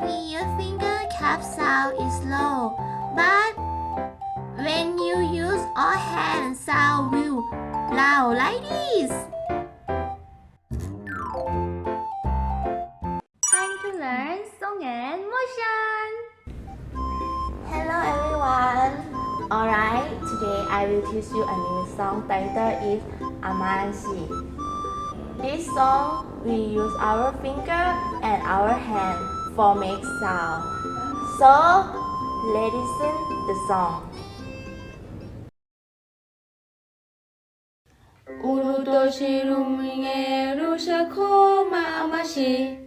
Maybe your finger cap sound is low, but when you use all hands, sound will loud like this. Time to learn song and motion. Hello everyone. Alright, today I will teach you a new song titled is Amashyi. This song we use our finger and our hand for make sound. So let's listen the song. 우루도시 루밍에 루샤코마 아마시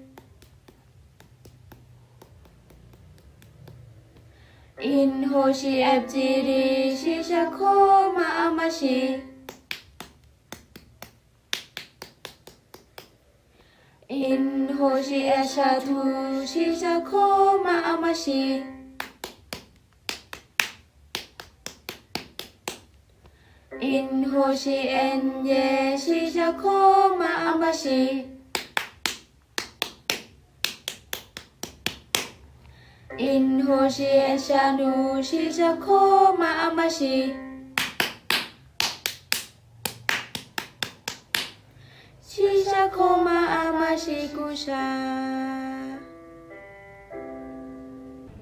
인호시 앱지리 시샤코마 아마시 인호시 에샤두 시샤코마 아마시 인호시 엔예 시샤코마 아마시 인호시 에샤누 시샤코마 아마시 시샤코마 아마시 구샤.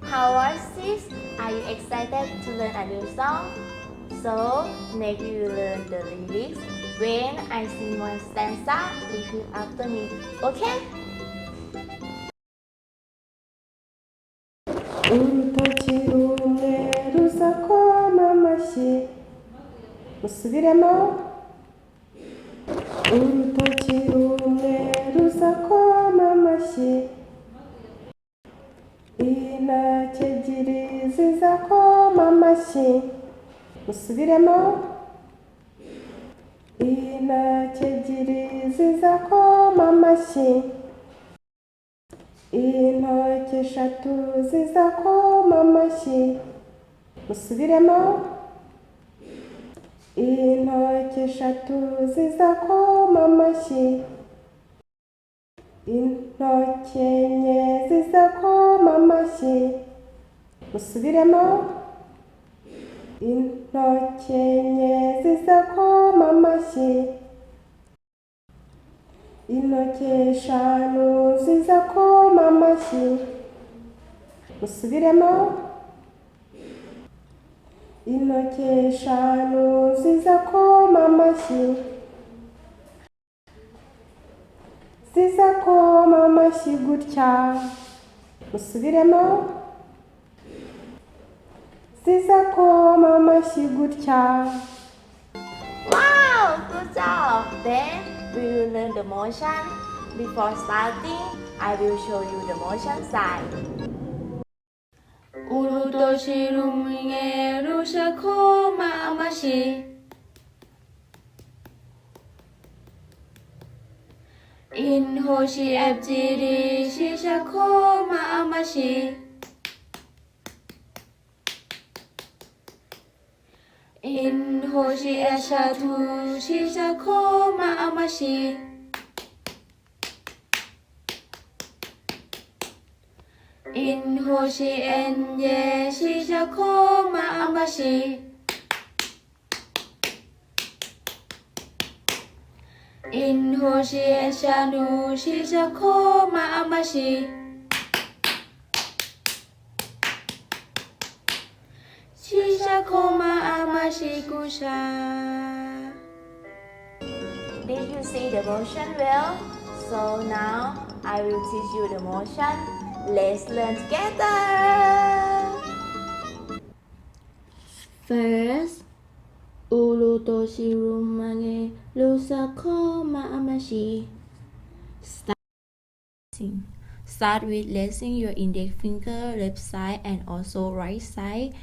How was this? Are you excited to learn a new song? So next you will learn the lyrics. When I sing one stanza, repeat after me. Okay? 우루토치 루네 루사코 마마시 musubiremo urutoki rumwe rusakoma amashyi intoki ebyiri zizakoma amashyi musubiremo intoki ebyiri zizakoma amashyi intoki eshatu zizakoma amashyi musubiremo intoki eshatu zizakoma amashyi intoki enye zizakoma amashyi musubiremo intoki enye zizakoma amashyi intoki eshanu zizakoma amashyi musubiremo intoki eshanu zizakoma amashyi zizakoma amashyi gutya musubiremo zizakoma amashyi gutya. Wow, good job! Then we will learn the motion. Before starting, I will show you the motion side. 우루도시 루밍에 루샤코마 아마시 인호시 앱지리 시샤코마 아마시 인호시 에샤두 시샤코마 아마시 인호시 엔예 시샤코마 아마시 인호시 에샤누 시샤코마 아마시 시샤코마 아마시 구샤. Did you see the motion well? So now I will teach you the motion. Let's learn together. First, 우루도시 루망에 루사코마 아마시. Start with placing your index finger left side and also right side.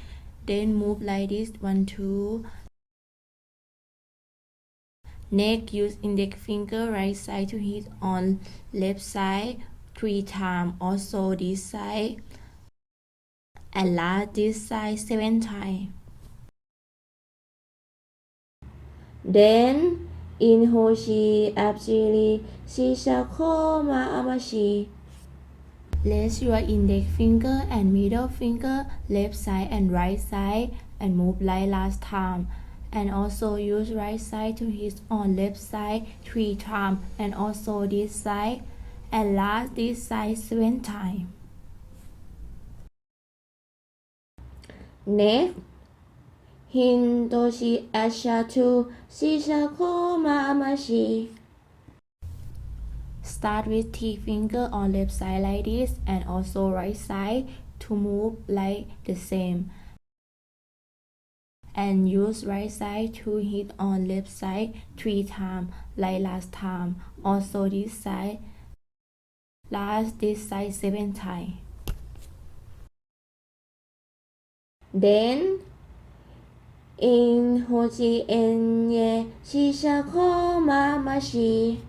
Then move like this 1, 2. Next, use index finger right side to hit on left side 3 times. Also this side. And last this side 7 times. Then inhoshi abjili shishakoma amashi. Place your index finger and middle finger left side and right side and move like last time. And also use right side to hit on left side 3 times and also this side and last this side 7 times. Next, Hindoshi Ashatu Shishakoma Amashyi. Start with T finger on left side like this and also right side to move like the same. And use right side to hit on left side 3 times like last time. Also this side, last this side 7 times. Then in Hoji Enye Shishakoma Amashyi.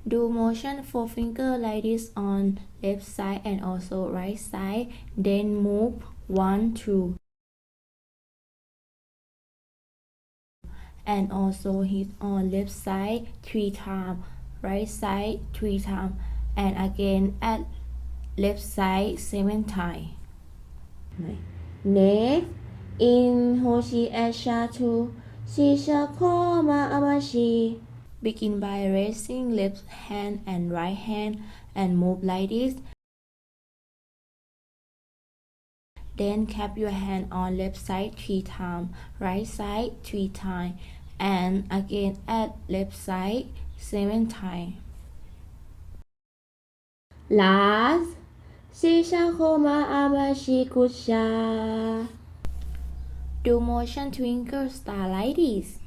Do motion 4 finger like this on left side and also right side. Then move 1, 2. And also hit on left side 3 times, right side 3 times, and again at left side 7 times. Next, in Hoshi Ashatu Shishakoma Amashyi. Begin by raising left hand and right hand and move like this. Then clap your hand on left side 3 times, right side 3 times, and again at left side 7 times. Last, Shishakoma Amashyi Kusha. Do motion twinkle star like this.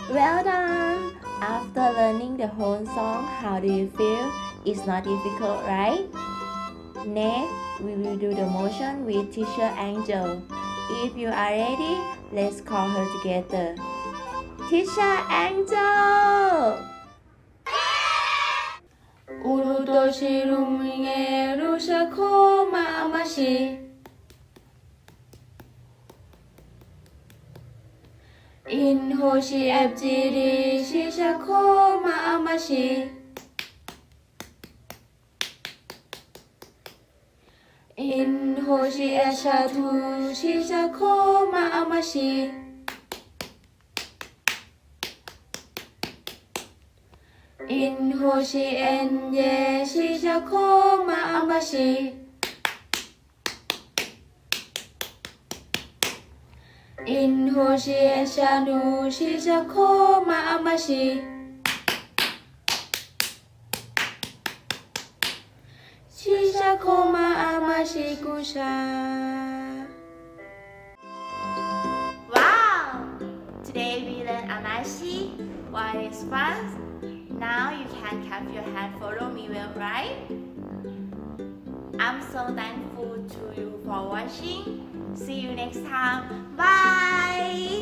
Well done! After learning the whole song, how do you feel? It's not difficult, right? Next, we will do the motion with Teacher Angel. If you are ready, let's call her together. Teacher Angel! Urutoshi rumye rushakoma Amashyi. In Hoshi Abjiri Shishakoma Amashyi. In Hoshi Ashatu Shishakoma Amashyi. In Hoshi Enye Shishakoma Amashyi. In Hoshi Ashanu Shishakoma Amashyi. Shishakoma Amashyi Kusha. Wow! Today we learned Amashyi. What is fun? Now you can clap your hand, follow me well, right? I'm so thankful to you for watching. See you next time. Bye!